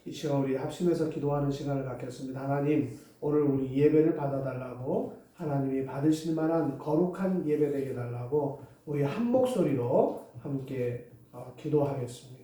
이 시간 우리 합심해서 기도하는 시간을 갖겠습니다. 하나님, 오늘 우리 예배를 받아달라고, 하나님이 받으실 만한 거룩한 예배 되게 해달라고 우리 한 목소리로 함께 기도하겠습니다.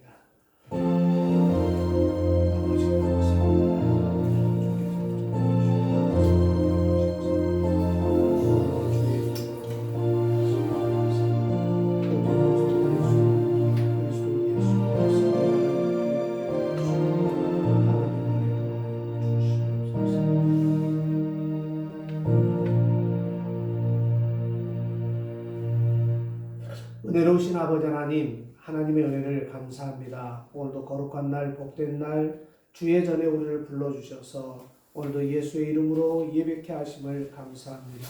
은혜로우신 아버지 하나님, 하나님의 은혜를 감사합니다. 오늘도 거룩한 날, 복된 날, 주의 전에 우리를 불러주셔서 오늘도 예수의 이름으로 예배케 하심을 감사합니다.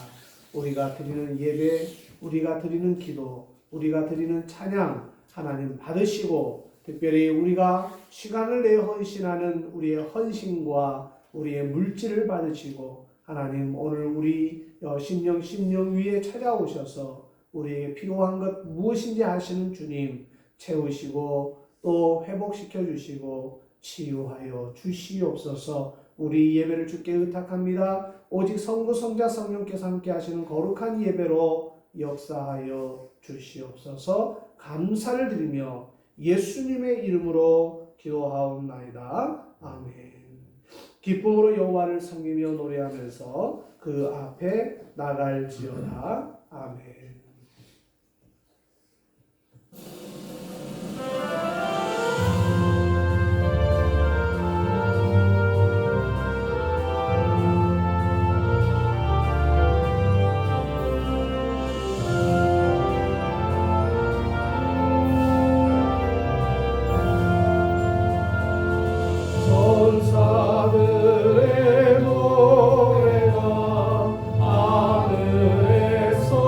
우리가 드리는 예배, 우리가 드리는 기도, 우리가 드리는 찬양, 하나님 받으시고, 특별히 우리가 시간을 내어 헌신하는 우리의 헌신과 우리의 물질을 받으시고, 하나님 오늘 우리 심령 위에 찾아오셔서 우리에게 필요한 것 무엇인지 아시는 주님 채우시고 또 회복시켜 주시고 치유하여 주시옵소서. 우리 예배를 주께 의탁합니다. 오직 성부 성자 성령께서 함께 하시는 거룩한 예배로 역사하여 주시옵소서. 감사를 드리며 예수님의 이름으로 기도하옵나이다. 아멘. 기쁨으로 여호와를 섬기며 노래하면서 그 앞에 나갈지어다. 아멘. 천사들의 노래가 하늘에서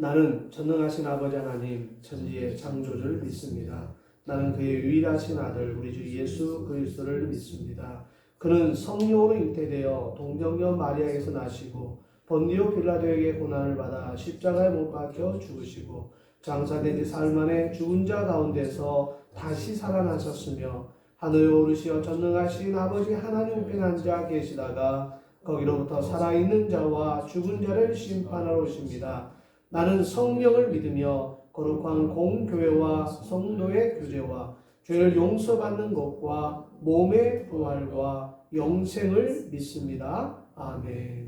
나는 전능하신 아버지 하나님 천지의 창조주를 믿습니다. 나는 그의 유일하신 아들 우리 주 예수 그리스도를 믿습니다. 그는 성령으로 잉태되어 동정녀 마리아에게서 나시고 본디오 빌라도에게 고난을 받아 십자가에 못 박혀 죽으시고 장사된 지 사흘 만에 죽은 자 가운데서 다시 살아나셨으며 하늘에 오르시어 전능하신 아버지 하나님 우편에 앉아 계시다가 거기로부터 살아있는 자와 죽은 자를 심판하러 오십니다. 나는 성령을 믿으며 거룩한 공교회와 성도의 교제와 죄를 용서받는 것과 몸의 부활과 영생을 믿습니다. 아멘.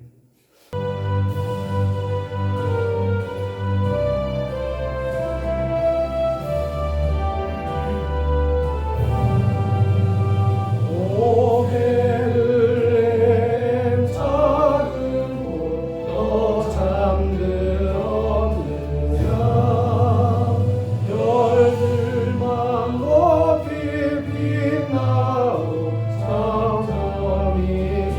빛나오 성령이 소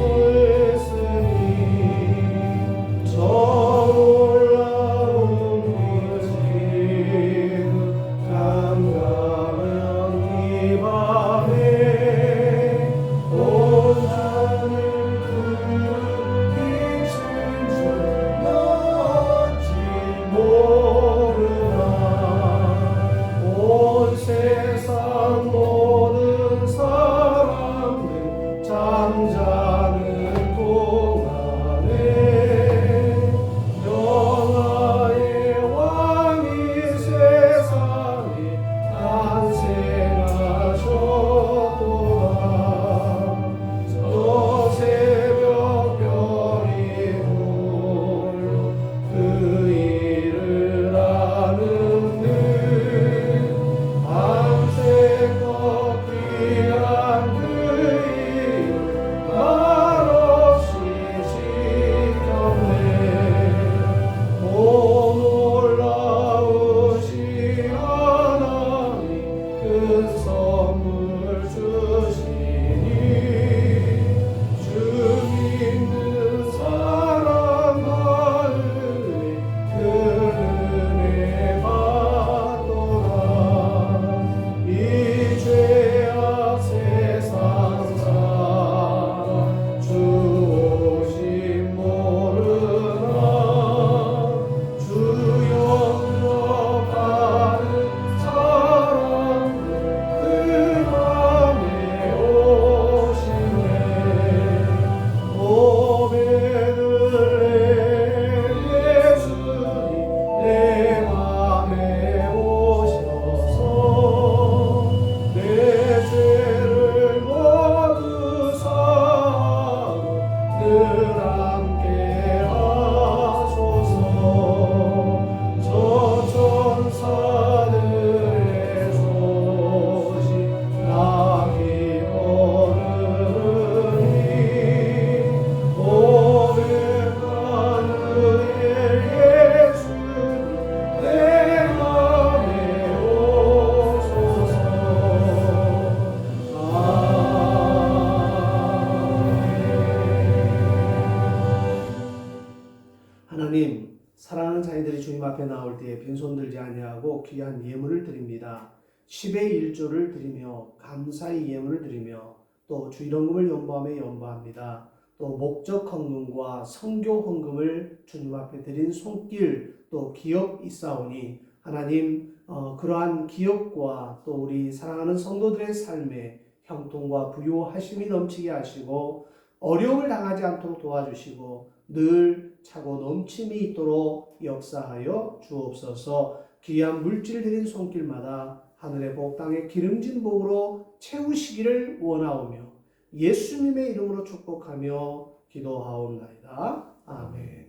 빈손들지 아니하고 귀한 예물을 드립니다. 10의 1조를 드리며 감사의 예물을 드리며 또 주일헌금을 연보하며 연보합니다. 또 목적 헌금과 성교 헌금을 주님 앞에 드린 손길 또 기업 있사오니 하나님 그러한 기업과 또 우리 사랑하는 성도들의 삶에 형통과 부요하심이 넘치게 하시고 어려움을 당하지 않도록 도와주시고 늘 차고 넘침이 있도록 역사하여 주옵소서. 귀한 물질 드린 손길마다 하늘의 복 땅의 기름진 복으로 채우시기를 원하오며 예수님의 이름으로 축복하며 기도하옵나이다. 아멘.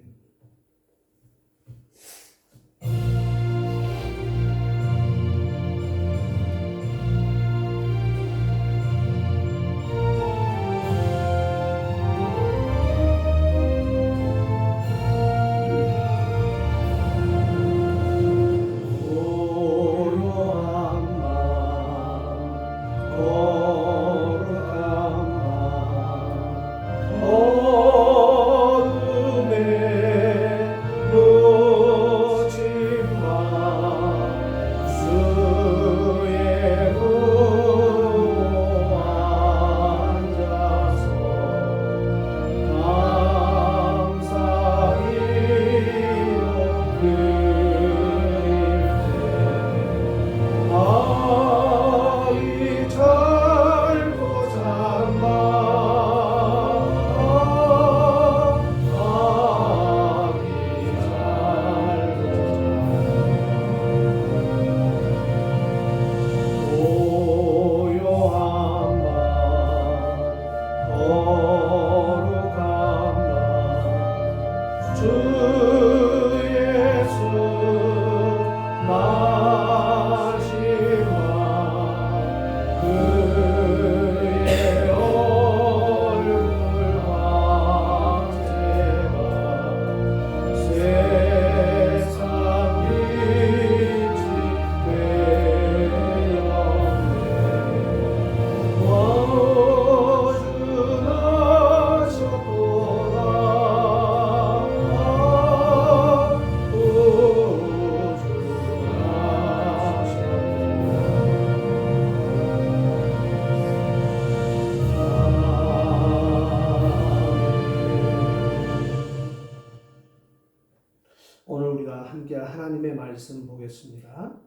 오늘 우리가 함께 하나님의 말씀 보겠습니다.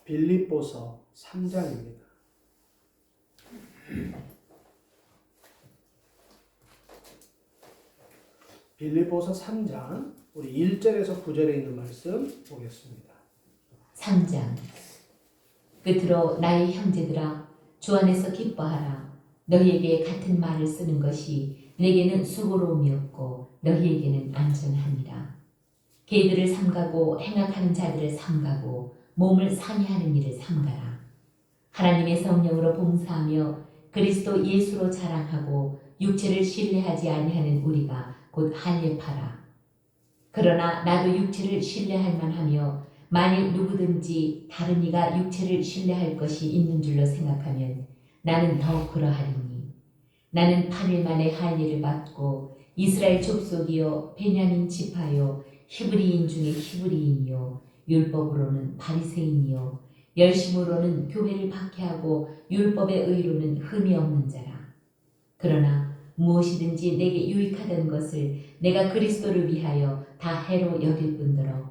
빌립보서 3장입니다. 빌립보서 3장 우리 1절에서 9절에 있는 말씀 보겠습니다. 3장. 끝으로 나의 형제들아 주 안에서 기뻐하라. 너희에게 같은 말을 쓰는 것이 내게는 수고로움이었고 너희에게는 안전하니라. 개들을 삼가고 행악하는 자들을 삼가고 몸을 상해하는 일을 삼가라. 하나님의 성령으로 봉사하며 그리스도 예수로 자랑하고 육체를 신뢰하지 아니하는 우리가 곧 할례파라. 그러나 나도 육체를 신뢰할 만하며 만일 누구든지 다른 이가 육체를 신뢰할 것이 있는 줄로 생각하면 나는 더 그러하리니 나는 8일 만에 할례를 받고 이스라엘 족속이요 베냐민 지파요 히브리인 중에 히브리인이요 율법으로는 바리새인이요 열심으로는 교회를 박해하고 율법의 의로는 흠이 없는 자라. 그러나 무엇이든지 내게 유익하던 것을 내가 그리스도를 위하여 다 해로 여길 뿐더러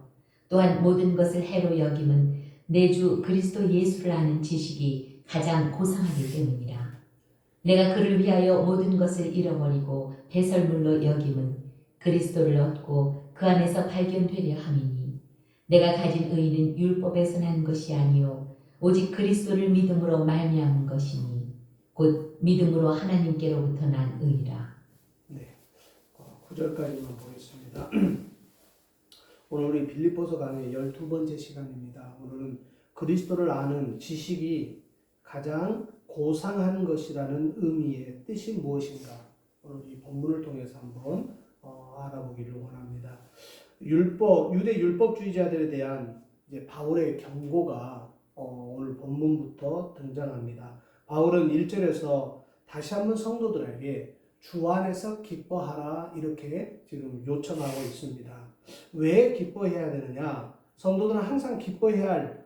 또한 모든 것을 해로 여김은 내 주 그리스도 예수를 아는 지식이 가장 고상하기 때문이라. 내가 그를 위하여 모든 것을 잃어버리고 배설물로 여김은 그리스도를 얻고 그 안에서 발견되려 함이니 내가 가진 의는 율법에서 난 것이 아니요 오직 그리스도를 믿음으로 말미암은 것이니 곧 믿음으로 하나님께로부터 난 의라. 네, 9절까지만 보겠습니다. 오늘 우리 빌립보서 강의 12번째 시간입니다. 오늘은 그리스도를 아는 지식이 가장 고상한 것이라는 의미의 뜻이 무엇인가 오늘 이 본문을 통해서 한번 알아보기를 원합니다. 유대 율법주의자들에 대한 이제 바울의 경고가 오늘 본문부터 등장합니다. 바울은 1절에서 다시 한번 성도들에게 주 안에서 기뻐하라 이렇게 지금 요청하고 있습니다. 왜 기뻐해야 되느냐? 성도들은 항상 기뻐해야 할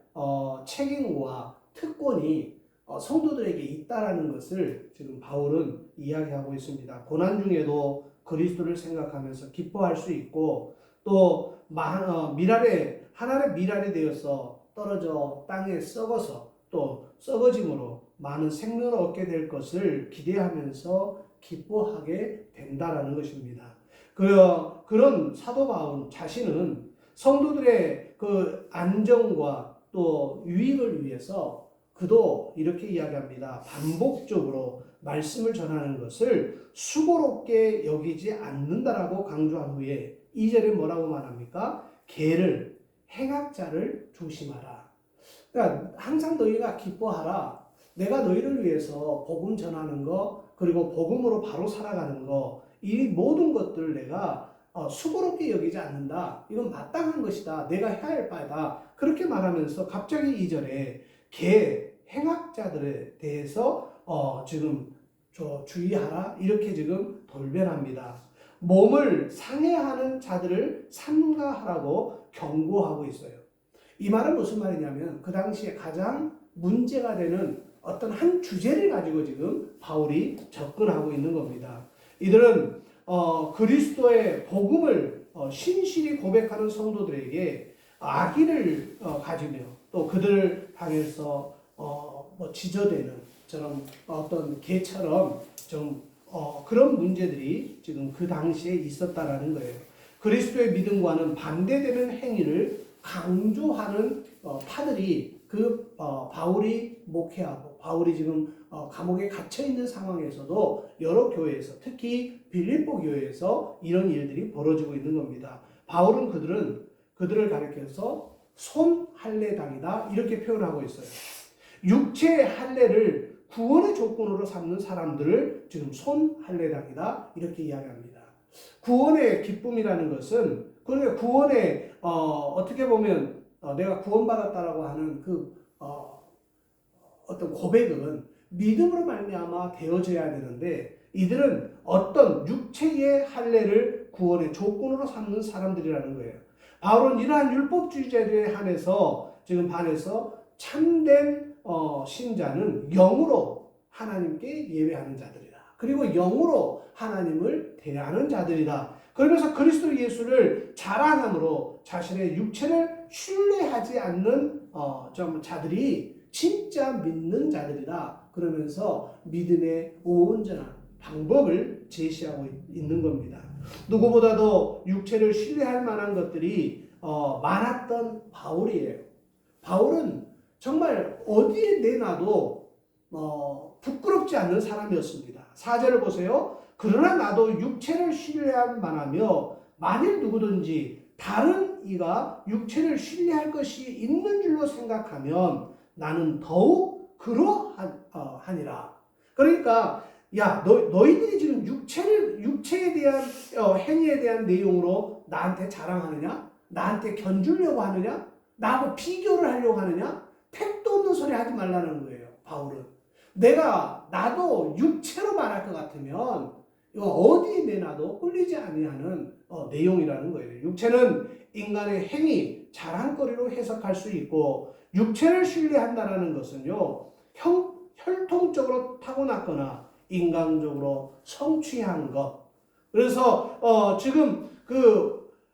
책임과 특권이 성도들에게 있다라는 것을 지금 바울은 이야기하고 있습니다. 고난 중에도 그리스도를 생각하면서 기뻐할 수 있고 또 하늘의 미랄이 되어서 떨어져 땅에 썩어서 또 썩어짐으로 많은 생명을 얻게 될 것을 기대하면서 기뻐하게 된다라는 것입니다. 그런 사도 바울 자신은 성도들의 그 안정과 또 유익을 위해서 그도 이렇게 이야기합니다. 반복적으로 말씀을 전하는 것을 수고롭게 여기지 않는다라고 강조한 후에 2절에 뭐라고 말합니까? 개를 행악자를 조심하라. 그러니까 항상 너희가 기뻐하라. 내가 너희를 위해서 복음 전하는 거 그리고 복음으로 바로 살아가는 거 이 모든 것들을 내가 수고롭게 여기지 않는다. 이건 마땅한 것이다. 내가 해야 할 바다. 그렇게 말하면서 갑자기 2절에 개 행악자들에 대해서 지금 주의하라. 이렇게 지금 돌변합니다. 몸을 상해하는 자들을 삼가하라고 경고하고 있어요. 이 말은 무슨 말이냐면 그 당시에 가장 문제가 되는 어떤 한 주제를 가지고 지금 바울이 접근하고 있는 겁니다. 이들은 그리스도의 복음을 신실히 고백하는 성도들에게 악의를 가지며 또 그들을 향해서 지저대는 저런 어떤 개처럼 좀 그런 문제들이 지금 그 당시에 있었다라는 거예요. 그리스도의 믿음과는 반대되는 행위를 강조하는 파들이 바울이 목회하고 바울이 지금 감옥에 갇혀 있는 상황에서도 여러 교회에서 특히 빌립보 교회에서 이런 일들이 벌어지고 있는 겁니다. 바울은 그들을 가리켜서 손 할례당이다 이렇게 표현하고 있어요. 육체의 할례를 구원의 조건으로 삼는 사람들을 지금 손 할례당이다 이렇게 이야기합니다. 구원의 기쁨이라는 것은 그러니까 구원의 어떻게 보면 내가 구원받았다라고 하는 어떤 고백은 믿음으로 말미암아 되어져야 되는데 이들은 어떤 육체의 할례를 구원의 조건으로 삼는 사람들이라는 거예요. 바울은 이러한 율법주의자들에 지금 반해서 참된 신자는 영으로 하나님께 예배하는 자들이다. 그리고 영으로 하나님을 대하는 자들이다. 그러면서 그리스도 예수를 자랑함으로 자신의 육체를 신뢰하지 않는 자들이 진짜 믿는 자들이다. 그러면서 믿음의 온전한 방법을 제시하고 있는 겁니다. 누구보다도 육체를 신뢰할 만한 것들이 많았던 바울이에요. 바울은 정말 어디에 내놔도 부끄럽지 않는 사람이었습니다. 4절을 보세요. 그러나 나도 육체를 신뢰할 만하며 만일 누구든지 다른 이가 육체를 신뢰할 것이 있는 줄로 생각하면 나는 더욱 그러하니라. 그러니까 너희들이 지금 육체에 대한 행위에 대한 내용으로 나한테 자랑하느냐? 나한테 견주려고 하느냐? 나하고 비교를 하려고 하느냐? 택도 없는 소리 하지 말라는 거예요. 바울은 나도 육체로 말할 것 같으면 이거 어디에 내놔도 끌리지 아니하는 내용이라는 거예요. 육체는 인간의 행위, 자랑거리로 해석할 수 있고 육체를 신뢰한다는 것은요 혈통적으로 타고났거나 인간적으로 성취한 것. 그래서 지금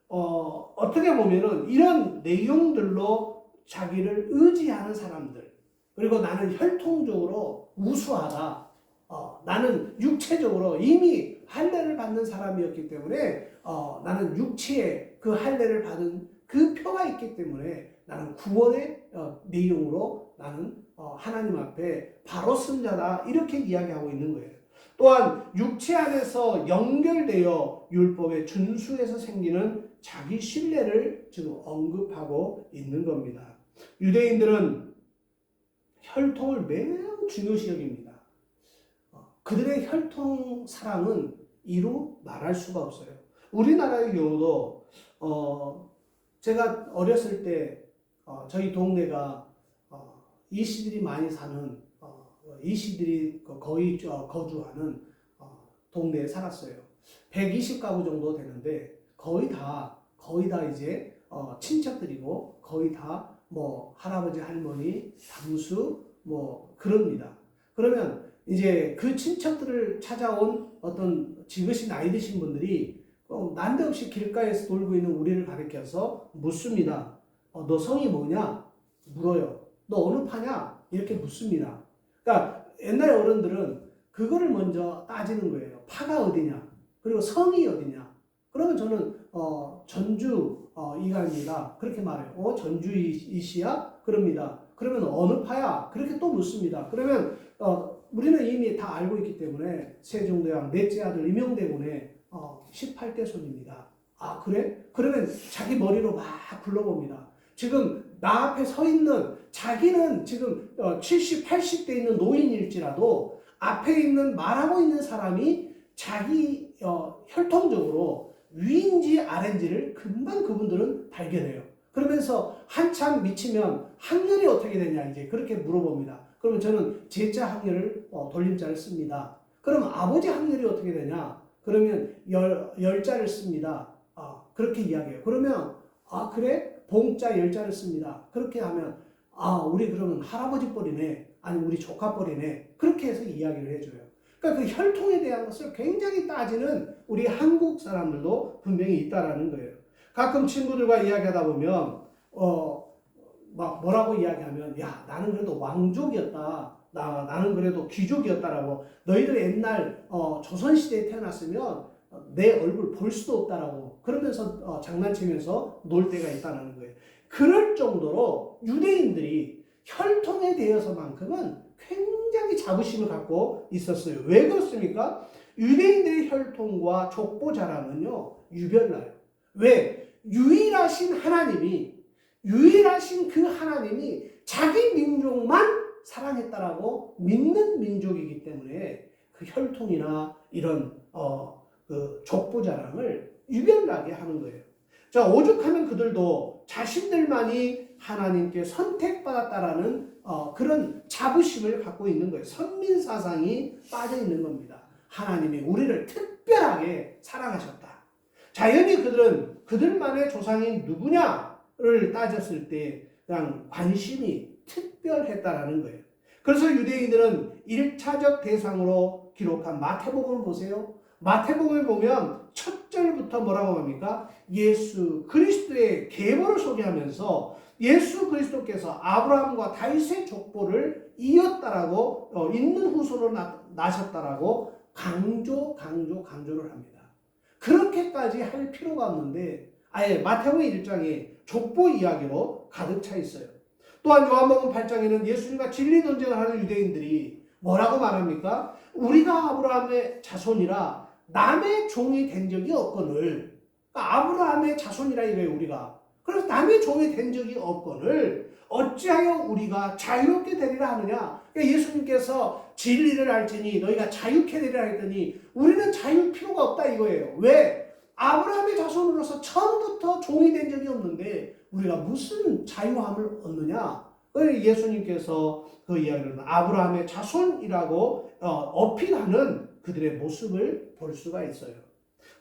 어떻게 보면은 이런 내용들로 자기를 의지하는 사람들 그리고 나는 혈통적으로 우수하다. 나는 육체적으로 이미 할례를 받는 사람이었기 때문에 나는 육체의 그 할례를 받은 그 표가 있기 때문에 나는 구원의 내용으로 나는 하나님 앞에 바로 쓴 자다 이렇게 이야기하고 있는 거예요. 또한 육체 안에서 연결되어 율법의 준수에서 생기는 자기 신뢰를 지금 언급하고 있는 겁니다. 유대인들은 혈통을 매우 중요시 여깁니다. 그들의 혈통 사랑은 이루 말할 수가 없어요. 우리나라의 경우도 제가 어렸을 때 저희 동네가 이시들이 많이 사는 이시들이 거의 거주하는 동네에 살았어요. 120가구 정도 되는데 거의 다 이제 친척들이고 거의 다 뭐 할아버지, 할머니, 당수 뭐 그럽니다. 그러면 이제 그 친척들을 찾아온 어떤 지그시 나이 드신 분들이 난데없이 길가에서 돌고 있는 우리를 가리켜서 묻습니다. 너 성이 뭐냐? 물어요. 너 어느 파냐? 이렇게 묻습니다. 그러니까 옛날 어른들은 그거를 먼저 따지는 거예요. 파가 어디냐? 그리고 성이 어디냐? 그러면 저는 전주 이가입니다. 그렇게 말해요. 전주이시야? 그럽니다. 그러면 어느 파야? 그렇게 또 묻습니다. 그러면 우리는 이미 다 알고 있기 때문에 세종대왕 넷째 아들 임용대군의 18대 손입니다. 아 그래? 그러면 자기 머리로 막 굴러봅니다. 지금 나 앞에 서 있는 자기는 지금 70, 80대 있는 노인일지라도 앞에 있는 말하고 있는 사람이 자기 혈통적으로 위인지 아래인지를 금방 그분들은 발견해요. 그러면서 한참 미치면 학렬이 어떻게 되냐 이제 그렇게 물어봅니다. 그러면 저는 제자 학렬을 돌림자를 씁니다. 그럼 아버지 학렬이 어떻게 되냐? 그러면 열자를 씁니다. 그렇게 이야기해요. 그러면 그래? 봉자 열자를 씁니다. 그렇게 하면 우리 그러면 할아버지 뻘이네. 아니 우리 조카 뻘이네. 그렇게 해서 이야기를 해줘요. 그러니까 그 혈통에 대한 것을 굉장히 따지는 우리 한국 사람들도 분명히 있다라는 거예요. 가끔 친구들과 이야기하다 보면 막 뭐라고 이야기하면 야 나는 그래도 왕족이었다. 나는 그래도 귀족이었다라고 너희들 옛날 조선시대에 태어났으면 내 얼굴 볼 수도 없다라고 그러면서 장난치면서 놀 때가 있다는 거예요. 그럴 정도로 유대인들이 혈통에 대해서만큼은 굉장히 자부심을 갖고 있었어요. 왜 그렇습니까? 유대인들의 혈통과 족보 자랑은요 유별나요. 왜? 유일하신 그 하나님이 자기 민족만 사랑했다라고 믿는 민족이기 때문에 그 혈통이나 이런 그 족보 자랑을 유별나게 하는 거예요. 자, 오죽하면 그들도 자신들만이 하나님께 선택받았다라는 그런 자부심을 갖고 있는 거예요. 선민사상이 빠져 있는 겁니다. 하나님이 우리를 특별하게 사랑하셨다. 자연히 그들은 그들만의 조상이 누구냐를 따졌을 때 그냥 관심이 특별했다라는 거예요. 그래서 유대인들은 1차적 대상으로 기록한 마태복음을 보세요. 마태복음을 보면 첫 절부터 뭐라고 합니까? 예수 그리스도의 계보를 소개하면서 예수 그리스도께서 아브라함과 다윗의 족보를 이었다라고 있는 후손으로 나셨다라고 강조를 합니다. 그렇게까지 할 필요가 없는데 아예 마태복음 1장에 족보 이야기로 가득 차 있어요. 또한 요한복음 8장에는 예수님과 진리 논쟁을 하는 유대인들이 뭐라고 말합니까? 우리가 아브라함의 자손이라 남의 종이 된 적이 없거늘. 그러니까 아브라함의 자손이라 이거예요 우리가. 그래서 남의 종이 된 적이 없거늘 어찌하여 우리가 자유롭게 되리라 하느냐. 그러니까 예수님께서 진리를 알지니 너희가 자유케 되리라 했더니 우리는 자유일 필요가 없다 이거예요. 왜? 아브라함의 자손으로서 처음부터 종이 된 적이 없는데 우리가 무슨 자유함을 얻느냐? 예수님께서 그 이야기를 아브라함의 자손이라고 어필하는 그들의 모습을 볼 수가 있어요.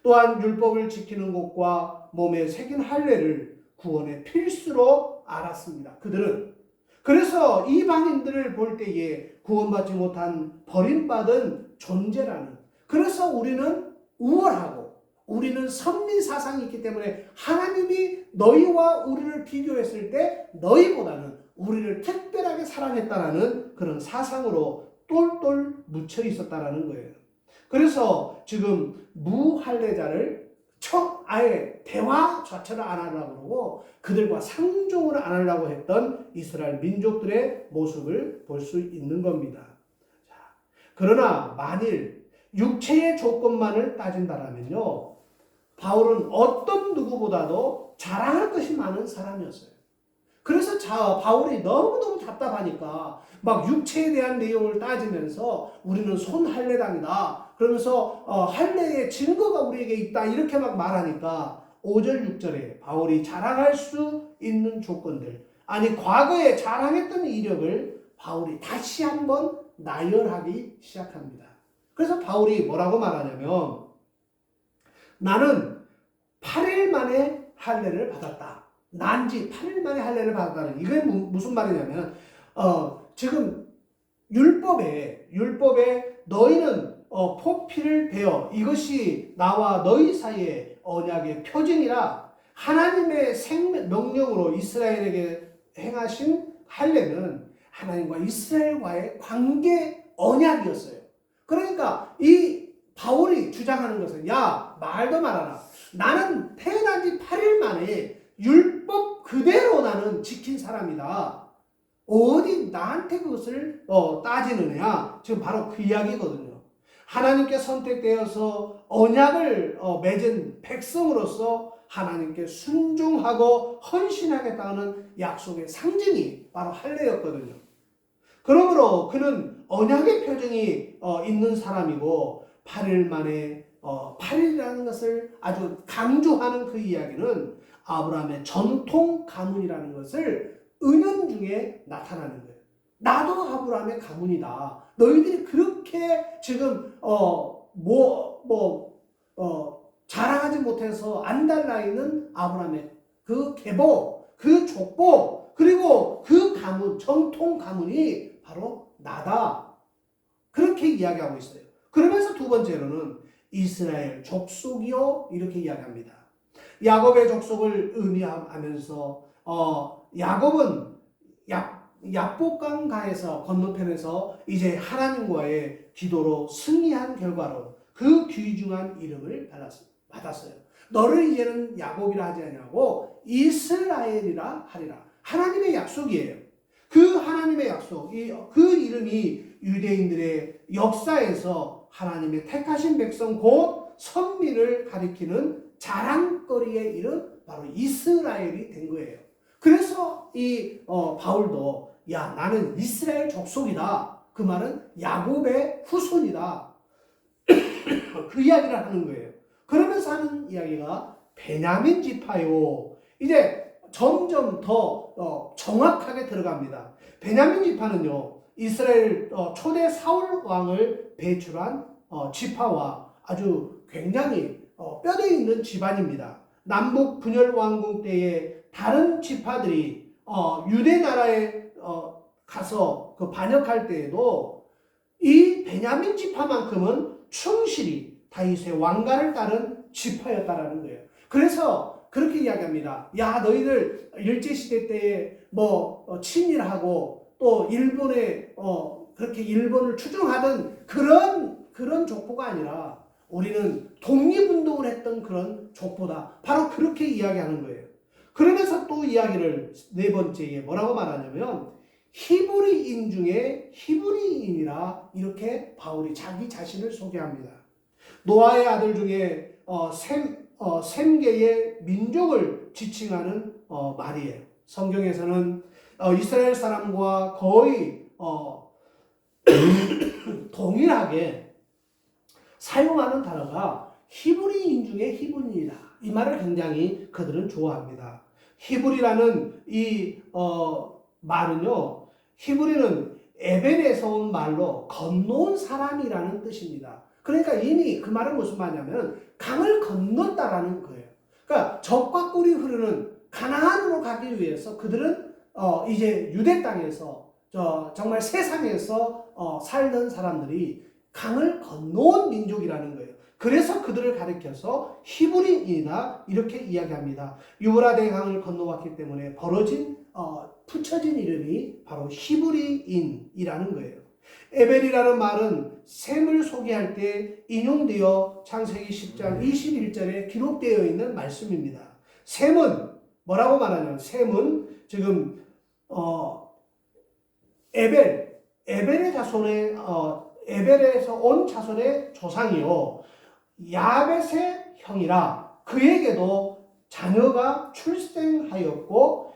또한 율법을 지키는 것과 몸에 새긴 할례를 구원의 필수로 알았습니다. 그들은. 그래서 이방인들을 볼 때에 구원받지 못한 버림받은 존재라는. 그래서 우리는 우월하고 우리는 선민사상이 있기 때문에 하나님이 너희와 우리를 비교했을 때 너희보다는 우리를 특별하게 사랑했다라는 그런 사상으로 똘똘 묻혀 있었다라는 거예요. 그래서 지금 무할례자를 아예 대화 자체를 안 하려고 그러고 그들과 상종을 안 하려고 했던 이스라엘 민족들의 모습을 볼 수 있는 겁니다. 자, 그러나 만일 육체의 조건만을 따진다면요, 바울은 어떤 누구보다도 자랑할 것이 많은 사람이었어요. 그래서 바울이 너무너무 답답하니까 막 육체에 대한 내용을 따지면서 우리는 손할례당이다. 그러면서 할례의 증거가 우리에게 있다. 이렇게 막 말하니까 5절 6절에 바울이 자랑할 수 있는 조건들, 아니 과거에 자랑했던 이력을 바울이 다시 한번 나열하기 시작합니다. 그래서 바울이 뭐라고 말하냐면 나는 8일 만에 할례를 받았다. 난지 8일 만에 할례를 받았다는, 이게 무슨 말이냐면 지금 율법에 너희는 포피를 베어 이것이 나와 너희 사이의 언약의 표징이라, 하나님의 명령으로 이스라엘에게 행하신 할례는 하나님과 이스라엘과의 관계 언약이었어요. 그러니까 이 바울이 주장하는 것은, 야, 말도 말아라. 나는 태어난 지 8일 만에 율법 그대로 나는 지킨 사람이다. 어디 나한테 그것을 따지느냐. 지금 바로 그 이야기거든요. 하나님께 선택되어서 언약을 맺은 백성으로서 하나님께 순종하고 헌신하겠다는 약속의 상징이 바로 할례였거든요. 그러므로 그는 언약의 표정이 있는 사람이고, 8일 만에 8일이라는 것을 아주 강조하는 그 이야기는 아브라함의 전통 가문이라는 것을 은연중에 나타나는 거예요. 나도 아브라함의 가문이다. 너희들이 그렇게 지금 자랑하지 못해서 안달나 있는 아브라함의 그 계보, 그 족보, 그리고 그 가문, 정통 가문이 바로 나다. 그렇게 이야기하고 있어요. 그러면서 두 번째로는 이스라엘 족속이요, 이렇게 이야기합니다. 야곱의 족속을 의미하면서 야곱은 야복강가에서 건너편에서 이제 하나님과의 기도로 승리한 결과로 그 귀중한 이름을 받았어요. 너를 이제는 야곱이라 하지 아니하고 이스라엘이라 하리라. 하나님의 약속이에요. 그 하나님의 약속, 그 이름이 유대인들의 역사에서 하나님의 택하신 백성 곧 선민을 가리키는 자랑거리의 이름, 바로 이스라엘이 된 거예요. 그래서 이 바울도, 야, 나는 이스라엘 족속이다. 그 말은 야곱의 후손이다. 그 이야기를 하는 거예요. 그러면서 하는 이야기가 베냐민 지파요. 이제 점점 더 정확하게 들어갑니다. 베냐민 지파는요, 이스라엘 초대 사울 왕을 배출한 지파와 아주 굉장히 뼈대 있는 집안입니다. 남북 분열 왕국 때에 다른 지파들이 유대 나라에 가서 그 반역할 때에도 이 베냐민 지파만큼은 충실히 다윗의 왕가를 따른 지파였다라는 거예요. 그래서 그렇게 이야기합니다. 야, 너희들 일제시대 때에 친일하고 또 일본에 그렇게 일본을 추종하던 그런 족보가 아니라 우리는 독립운동을 했던 그런 족보다. 바로 그렇게 이야기하는 거예요. 그러면서 또 이야기를 네 번째에 뭐라고 말하냐면 히브리인 중에 히브리인이라, 이렇게 바울이 자기 자신을 소개합니다. 노아의 아들 중에 셈계의 민족을 지칭하는 말이에요. 성경에서는 이스라엘 사람과 거의 동일하게 사용하는 단어가 히브리인 중에 히브리인이다. 이 말을 굉장히 그들은 좋아합니다. 히브리라는 이 말은요, 히브리는 에벨에서 온 말로 건너온 사람이라는 뜻입니다. 그러니까 이미 그 말은 무슨 말이냐면 강을 건넜다라는 거예요. 그러니까 적과 꿀이 흐르는 가나안으로 가기 위해서 그들은 이제 유대 땅에서 정말 세상에서 살던 사람들이 강을 건너온 민족이라는 거예요. 그래서 그들을 가리켜서 히브리인이다, 이렇게 이야기합니다. 유브라데 강을 건너왔기 때문에 붙여진 이름이 바로 히브리인이라는 거예요. 에벨이라는 말은 셈을 소개할 때 인용되어 창세기 10장 21절에 기록되어 있는 말씀입니다. 셈은 뭐라고 말하냐면, 셈은 지금 에벨의 자손의 에벨에서 온 자손의 조상이요, 야벳의 형이라. 그에게도 자녀가 출생하였고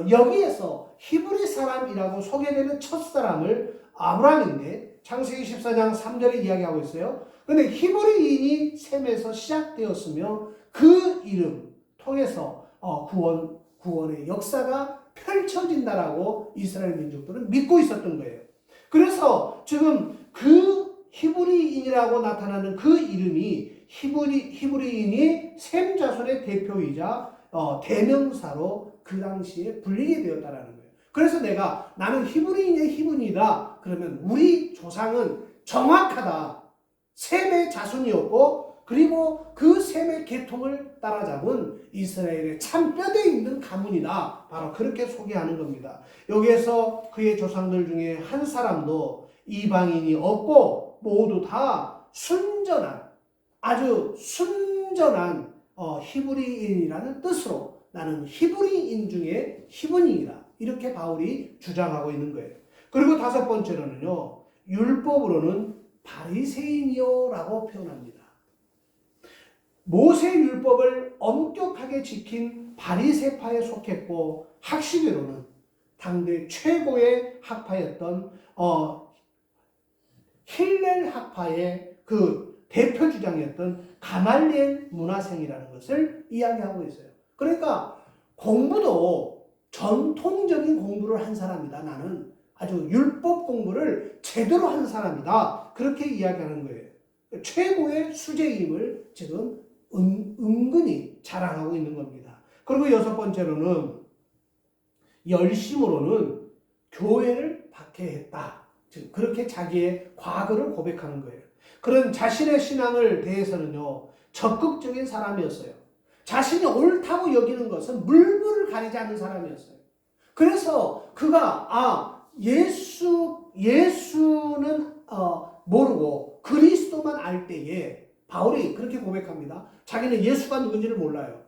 여기에서 히브리 사람이라고 소개되는 첫 사람을 아브라함인데 창세기 14장 3절에 이야기하고 있어요. 그런데 히브리인이 셈에서 시작되었으며 그 이름 통해서 구원의 역사가 펼쳐진다라고 이스라엘 민족들은 믿고 있었던 거예요. 그래서 지금 그 히브리인이라고 나타나는 그 이름이 히브리인이 셈 자손의 대표이자 대명사로 그 당시에 불리게 되었다라는 거예요. 그래서 나는 히브리인의 히브리다. 그러면 우리 조상은 정확하다. 셈의 자손이었고 그리고 그 셈의 계통을 따라잡은 이스라엘의 참 뼈대 있는 가문이다. 바로 그렇게 소개하는 겁니다. 여기에서 그의 조상들 중에 한 사람도 이방인이 없고 모두 다 순전한 아주 순전한 히브리인이라는 뜻으로 나는 히브리인 중에 히브리인이다. 이렇게 바울이 주장하고 있는 거예요. 그리고 다섯 번째로는요. 율법으로는 바리새인이요라고 표현합니다. 모세 율법을 엄격하게 지킨 바리새파에 속했고 학식으로는 당대 최고의 학파였던 힐렐 학파의 그 대표 주장이었던 가말리엘 문화생이라는 것을 이야기하고 있어요. 그러니까 공부도 전통적인 공부를 한 사람이다. 나는 아주 율법 공부를 제대로 한 사람이다. 그렇게 이야기하는 거예요. 최고의 수재임을 지금 은근히 자랑하고 있는 겁니다. 그리고 여섯 번째로는 열심으로는 교회를 박해했다. 즉 그렇게 자기의 과거를 고백하는 거예요. 그런 자신의 신앙을 대해서는요. 적극적인 사람이었어요. 자신이 옳다고 여기는 것은 물불을 가리지 않는 사람이었어요. 그래서 그가 예수는 모르고 그리스도만 알 때에 바울이 그렇게 고백합니다. 자기는 예수가 누군지를 몰라요.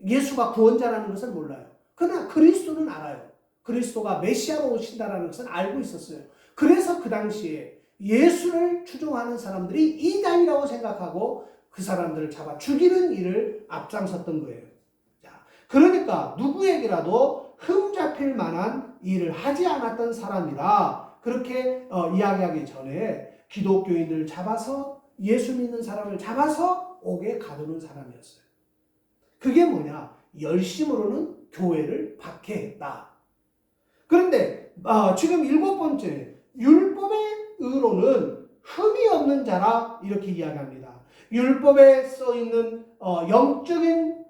예수가 구원자라는 것을 몰라요. 그러나 그리스도는 알아요. 그리스도가 메시아로 오신다는 것은 알고 있었어요. 그래서 그 당시에 예수를 추종하는 사람들이 이단이라고 생각하고 그 사람들을 잡아 죽이는 일을 앞장섰던 거예요. 자, 그러니까 누구에게라도 흠잡힐 만한 일을 하지 않았던 사람이라 그렇게 이야기하기 전에 기독교인들을 잡아서 예수 믿는 사람을 잡아서 옥에 가두는 사람이었어요. 그게 뭐냐? 열심으로는 교회를 박해했다. 그런데 지금 일곱 번째 율법의 의로는 흠이 없는 자라 이렇게 이야기합니다. 율법에 써있는 영적인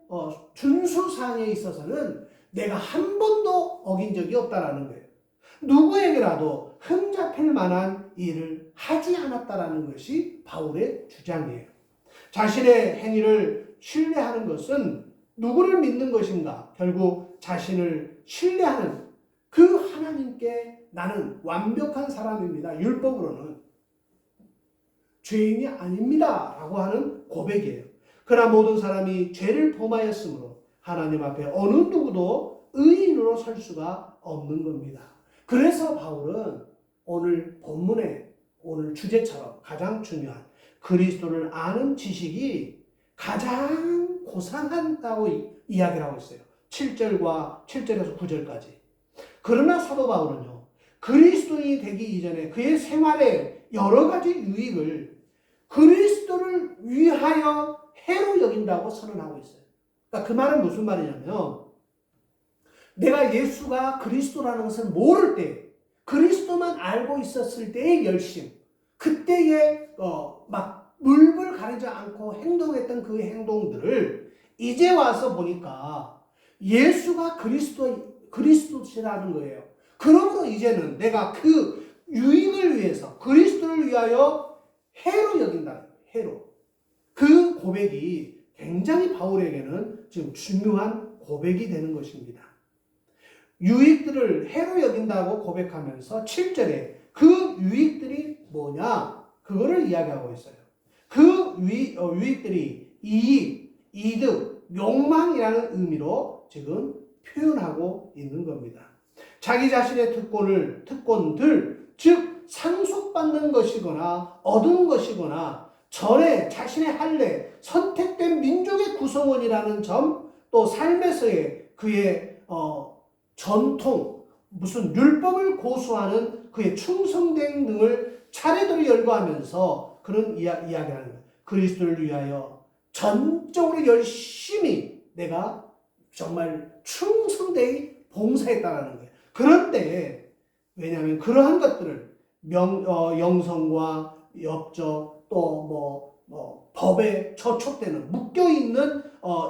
준수사항에 있어서는 내가 한 번도 어긴 적이 없다라는 거예요. 누구에게라도 흠잡힐 만한 일을 하지 않았다라는 것이 바울의 주장이에요. 자신의 행위를 신뢰하는 것은 누구를 믿는 것인가? 결국 자신을 신뢰하는 그 하나님께 나는 완벽한 사람입니다. 율법으로는 죄인이 아닙니다. 라고 하는 고백이에요. 그러나 모든 사람이 죄를 범하였으므로 하나님 앞에 어느 누구도 의인으로 설 수가 없는 겁니다. 그래서 바울은 오늘 본문의 오늘 주제처럼 가장 중요한 그리스도를 아는 지식이 가장 고상하다고 이야기를 하고 있어요. 7절에서 9절까지. 그러나 사도 바울은요. 그리스도인이 되기 이전에 그의 생활의 여러 가지 유익을 그리스도를 위하여 해로 여긴다고 선언하고 있어요. 그러니까 그 말은 무슨 말이냐면 내가 예수가 그리스도라는 것을 모를 때 그리스도만 알고 있었을 때의 열심 그때의 막 물불 가리지 않고 행동했던 그 행동들을 이제 와서 보니까 예수가 그리스도시라는 거예요. 그러므로 이제는 내가 그 유익을 위해서 그리스도를 위하여 해로 여긴다는 거예요. 해로. 그 고백이 굉장히 바울에게는 지금 중요한 고백이 되는 것입니다. 유익들을 해로 여긴다고 고백하면서 7절에 그 유익들이 뭐냐? 그거를 이야기하고 있어요. 그 유익들이 이익, 이득, 욕망이라는 의미로 지금 표현하고 있는 겁니다. 자기 자신의 특권들, 즉 상속받는 것이거나 얻은 것이거나 전에 자신의 할례, 선택된 민족의 구성원이라는 점, 또 삶에서의 그의 전통, 무슨 율법을 고수하는 그의 충성됨 등을 차례대로 열거하면서 그런 이야기를 하는 거예요. 그리스도를 위하여 전적으로 열심히 내가 정말 충성되이 봉사했다라는 거예요. 그런데 왜냐하면 그러한 것들을 영성과 업적 또 법에 저촉되는 묶여있는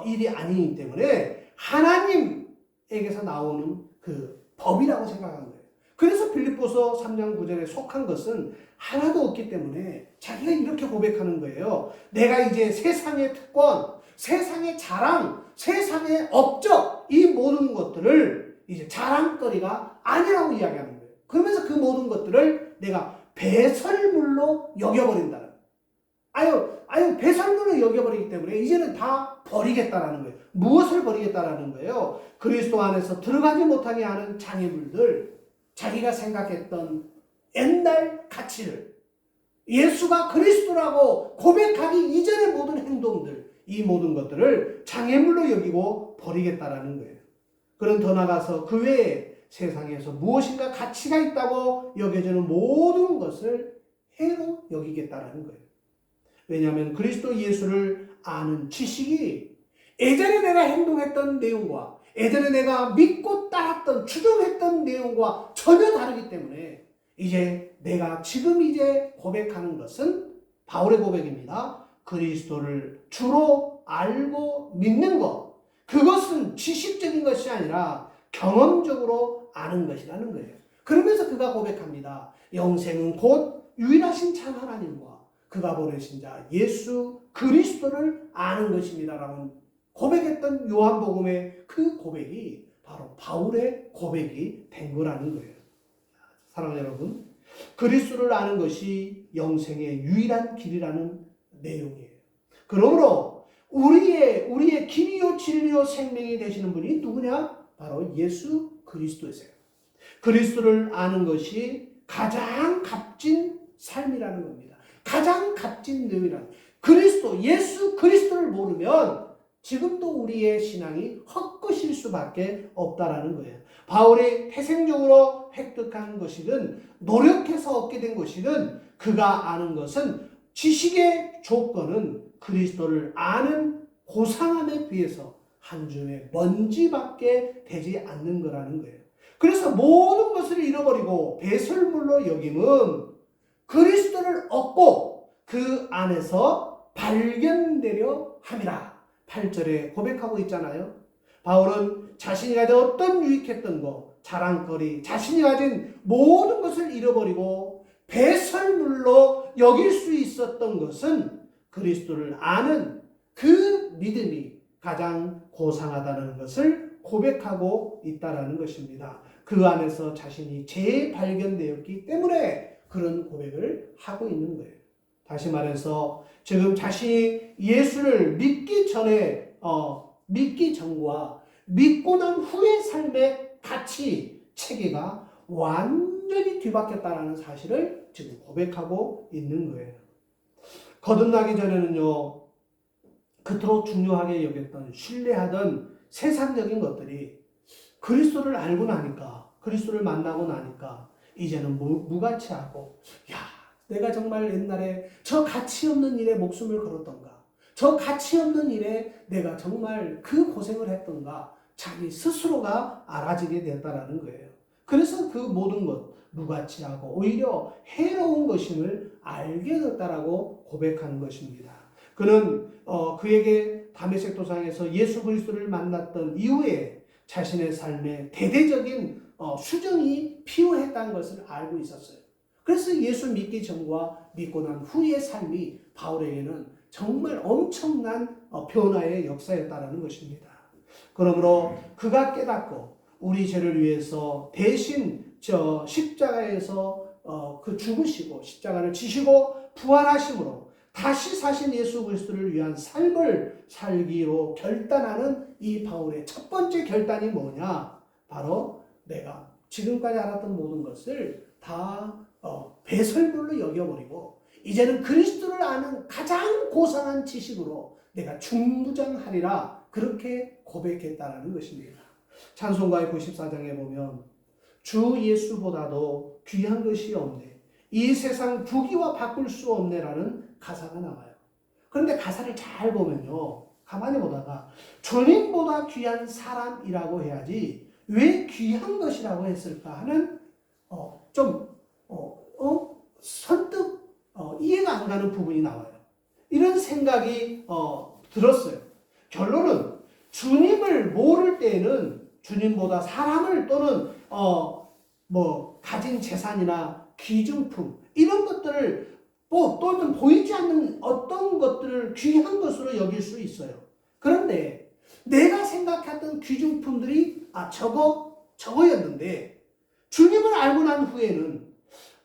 일이 아니기 때문에 하나님에게서 나오는 그 법이라고 생각한 거예요. 그래서 빌립보서 3장 9절에 속한 것은 하나도 없기 때문에 자기가 이렇게 고백하는 거예요. 내가 이제 세상의 특권, 세상의 자랑, 세상의 업적, 이 모든 것들을 이제 자랑거리가 아니라고 이야기하는 거예요. 그러면서 그 모든 것들을 내가 배설물로 여겨버린다는 거예요. 아유, 배설물로 여겨버리기 때문에 이제는 다 버리겠다라는 거예요. 무엇을 버리겠다라는 거예요? 그리스도 안에서 들어가지 못하게 하는 장애물들, 자기가 생각했던 옛날 가치를, 예수가 그리스도라고 고백하기 이전의 모든 행동들, 이 모든 것들을 장애물로 여기고 버리겠다라는 거예요. 그런 더 나아가서 그 외에 세상에서 무엇인가 가치가 있다고 여겨지는 모든 것을 해로 여기겠다라는 거예요. 왜냐하면 그리스도 예수를 아는 지식이 예전에 내가 행동했던 내용과 예전에 내가 믿고 따랐던 추종했던 내용과 전혀 다르기 때문에 이제 내가 지금 이제 고백하는 것은 바울의 고백입니다. 그리스도를 주로 알고 믿는 것, 그것은 지식적인 것이 아니라 경험적으로 아는 것이라는 거예요. 그러면서 그가 고백합니다. 영생은 곧 유일하신 참 하나님과 그가 보내신 자 예수 그리스도를 아는 것입니다라고 고백했던 요한복음의 그 고백이 바로 바울의 고백이 된 거라는 거예요. 사랑하는 여러분, 그리스도를 아는 것이 영생의 유일한 길이라는 내용이에요. 그러므로 우리의 길이요 진리요 생명이 되시는 분이 누구냐? 바로 예수 그리스도이세요. 그리스도를 아는 것이 가장 값진 삶이라는 겁니다. 가장 값진 내용이라는 그리스도, 예수 그리스도를 모르면 지금도 우리의 신앙이 헛것일 수밖에 없다라는 거예요. 바울이 태생적으로 획득한 것이든 노력해서 얻게 된 것이든 그가 아는 것은 지식의 조건은 그리스도를 아는 고상함에 비해서 한 줌의 먼지밖에 되지 않는 거라는 거예요. 그래서 모든 것을 잃어버리고 배설물로 여김은 그리스도를 얻고 그 안에서 발견되려 함이라. 8절에 고백하고 있잖아요. 바울은 자신이 가진 어떤 유익했던 것, 자랑거리, 자신이 가진 모든 것을 잃어버리고 배설물로 여길 수 있었던 것은 그리스도를 아는 그 믿음이 가장 고상하다는 것을 고백하고 있다는 것입니다. 그 안에서 자신이 재발견되었기 때문에 그런 고백을 하고 있는 거예요. 다시 말해서 지금 자신이 예수를 믿기 전과 믿고 난 후의 삶의 가치 체계가 완전히 뒤바뀌었다는 사실을 지금 고백하고 있는 거예요. 거듭나기 전에는요, 그토록 중요하게 여겼던, 신뢰하던 세상적인 것들이 그리스도를 알고 나니까, 그리스도를 만나고 나니까 이제는 무가치하고, 야, 내가 정말 옛날에 저 가치 없는 일에 목숨을 걸었던가, 저 가치 없는 일에 내가 정말 그 고생을 했던가, 자기 스스로가 알아지게 됐다라는 거예요. 그래서 그 모든 것, 무가치하고 오히려 해로운 것임을 알게 됐다라고 고백하는 것입니다. 그는 그에게 다메섹 도상에서 예수 그리스도를 만났던 이후에 자신의 삶에 대대적인 수정이 필요했다는 것을 알고 있었어요. 그래서 예수 믿기 전과 믿고 난 후의 삶이 바울에게는 정말 엄청난 변화의 역사였다는 것입니다. 그러므로 그가 깨닫고 우리 죄를 위해서 대신 십자가에서 그 죽으시고 십자가를 지시고 부활하심으로 다시 사신 예수 그리스도를 위한 삶을 살기로 결단하는 이 바울의 첫 번째 결단이 뭐냐? 바로 내가 지금까지 알았던 모든 것을 다 배설물로 여겨버리고 이제는 그리스도를 아는 가장 고상한 지식으로 내가 중무장하리라, 그렇게 고백했다라는 것입니다. 찬송가의 94장에 보면 주 예수보다도 귀한 것이 없네, 이 세상 부귀와 바꿀 수 없네라는 가사가 나와요. 그런데 가사를 잘 보면요, 가만히 보다가 주님보다 귀한 사람이라고 해야지 왜 귀한 것이라고 했을까 하는 선뜻 이해가 안 가는 부분이 나와요. 이런 생각이 들었어요. 결론은 주님을 모를 때에는 주님보다 사람을 또는 가진 재산이나 귀중품 이런 것들을 또는 보이지 않는 어떤 것들을 귀한 것으로 여길 수 있어요. 그런데 내가 생각했던 귀중품들이 저거였는데 주님을 알고 난 후에는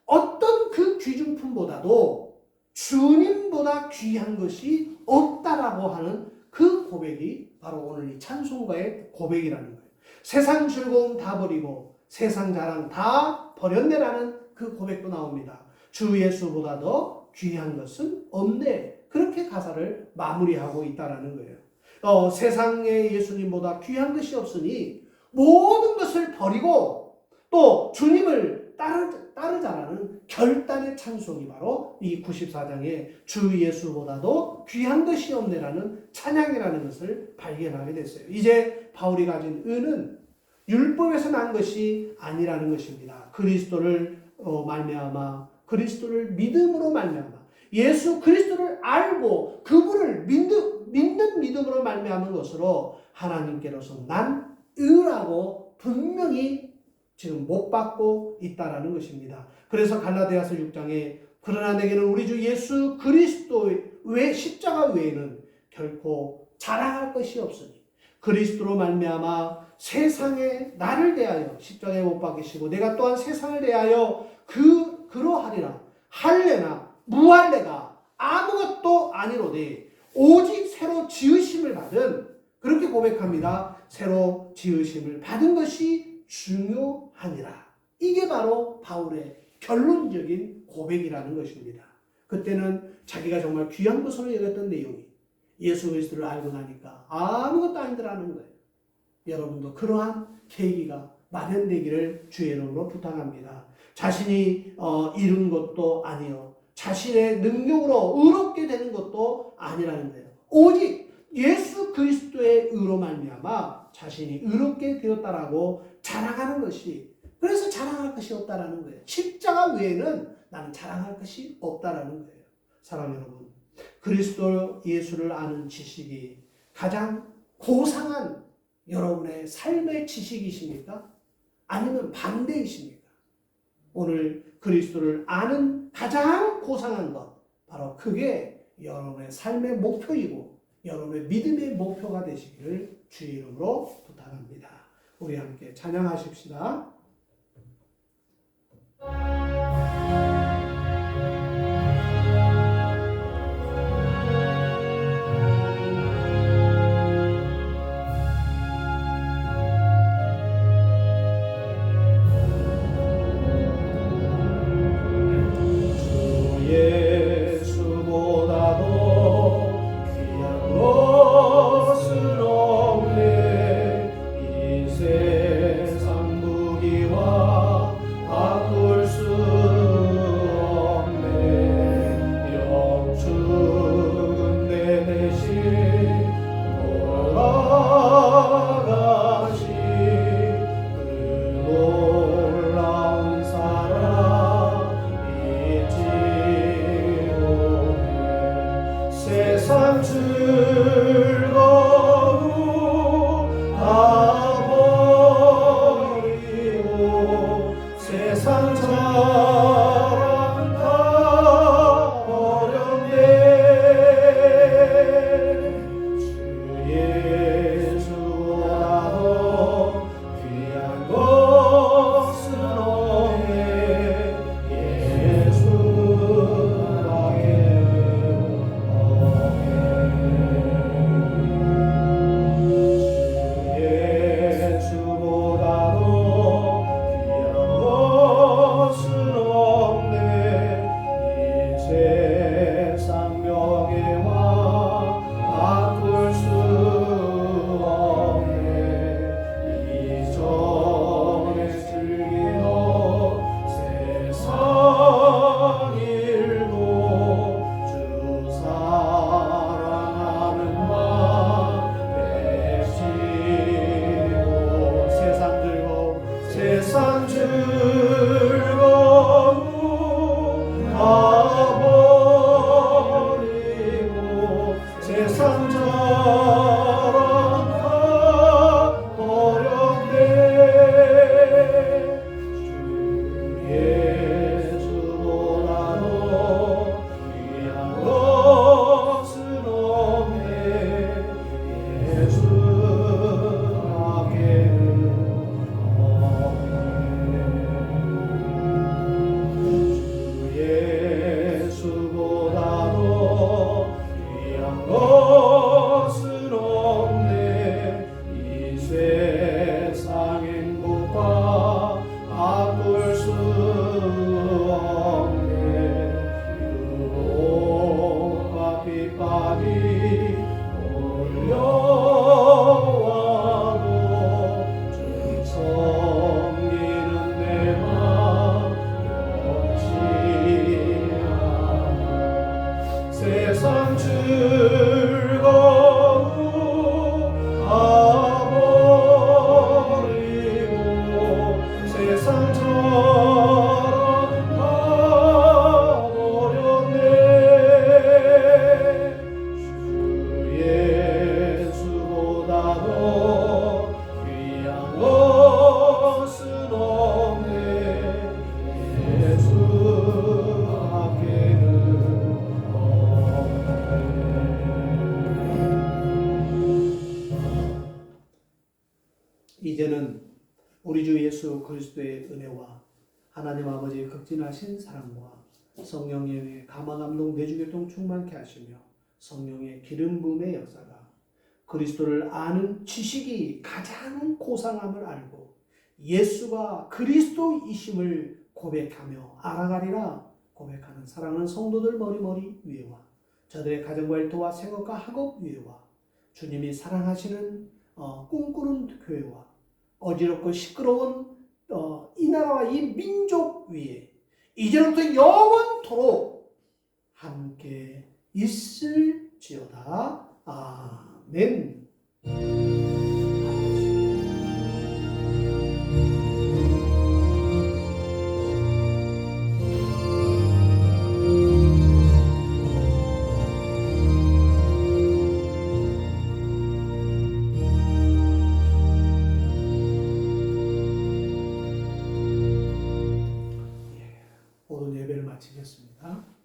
어떤 그 귀중품보다도 주님보다 귀한 것이 없다라고 하는 그 고백이 바로 오늘 이 찬송가의 고백이라는 거예요. 세상 즐거움 다 버리고 세상 자랑 다 버렸네라는 그 고백도 나옵니다. 주 예수보다도 귀한 것은 없네. 그렇게 가사를 마무리하고 있다라는 거예요. 세상의 예수님보다 귀한 것이 없으니 모든 것을 버리고 또 주님을 따르자라는 결단의 찬송이 바로 이 94장의 주 예수보다도 귀한 것이 없네라는 찬양이라는 것을 발견하게 됐어요. 이제 바울이 가진 의는 율법에서 난 것이 아니라는 것입니다. 그리스도를 말미암아 그리스도를 믿음으로 말미암아 예수 그리스도를 알고 그분을 믿는 믿음으로 말미암은 것으로 하나님께로서 난 의라고 분명히 지금 못 받고 있다라는 것입니다. 그래서 갈라디아서 6장에 그러나 내게는 우리 주 예수 그리스도 외 십자가 외에는 결코 자랑할 것이 없으니 그리스도로 말미암아 세상에 나를 대하여 십자가에 못 박이시고 내가 또한 세상을 대하여 그러하리라. 할례나 무할례가 아무것도 아니로되 오직 새로 지으심을 받은 그렇게 고백합니다. 새로 지으심을 받은 것이 중요하니라. 이게 바로 바울의 결론적인 고백이라는 것입니다. 그때는 자기가 정말 귀한 것으로 여겼던 내용이 예수 그리스도를 알고 나니까 아무것도 아니더라는 거예요. 여러분도 그러한 계기가 마련되기를 주의 이름으로 부탁합니다. 자신이 이룬 것도 아니요 자신의 능력으로 의롭게 되는 것도 아니라는 거예요. 오직 예수 그리스도의 의로 말미암아 자신이 의롭게 되었다라고 자랑하는 것이, 그래서 자랑할 것이 없다라는 거예요. 십자가 외에는 나는 자랑할 것이 없다라는 거예요. 사랑하는 여러분, 그리스도 예수를 아는 지식이 가장 고상한 여러분의 삶의 지식이십니까? 아니면 반대이십니까? 오늘 그리스도를 아는 가장 고상한 것, 바로 그게 여러분의 삶의 목표이고 여러분의 믿음의 목표가 되시기를 주의 이름으로 부탁합니다. 우리 함께 찬양하십시다. 세상 즐거움 다 버리고 세상 자랑 다 버렸네. 주 예수보다도 귀한 것은 없네. 예수보다도 귀한 것은 예수보다도 귀한 것은 없네. 예수 밖에는 없네. 주 예수보다도 귀한 것은 없네. 이 세상 행복과 바꿀 수 없네. 유혹과 핍박이 몰려와도 주님 섬기는 내 마음 변치 않아. 세상 즐거움 버리고 세상처럼 가버렸네. 주 예수보다도 귀한 것은 없네. 예수 밖에는 이제는 우리 주 예수 그리스도의 은혜와 하나님 아버지의 극진하신 사랑과 성령의 감화 감동 내주교통 충만케 하시며 성령의 기름 부음의 역사가 그리스도를 아는 지식이 가장 고상함을 알고 예수가 그리스도이심을 고백하며 알아가리라 고백하는 사랑하는 성도들 머리머리 위에와 저들의 가정과 일터와 생업과 학업 위에와 주님이 사랑하시는 꿈꾸는 교회와 어지럽고 시끄러운 이 나라와 이 민족 위에 이제부터 영원토록 함께 있을지어다. 아멘. 오늘 예배를 마치겠습니다.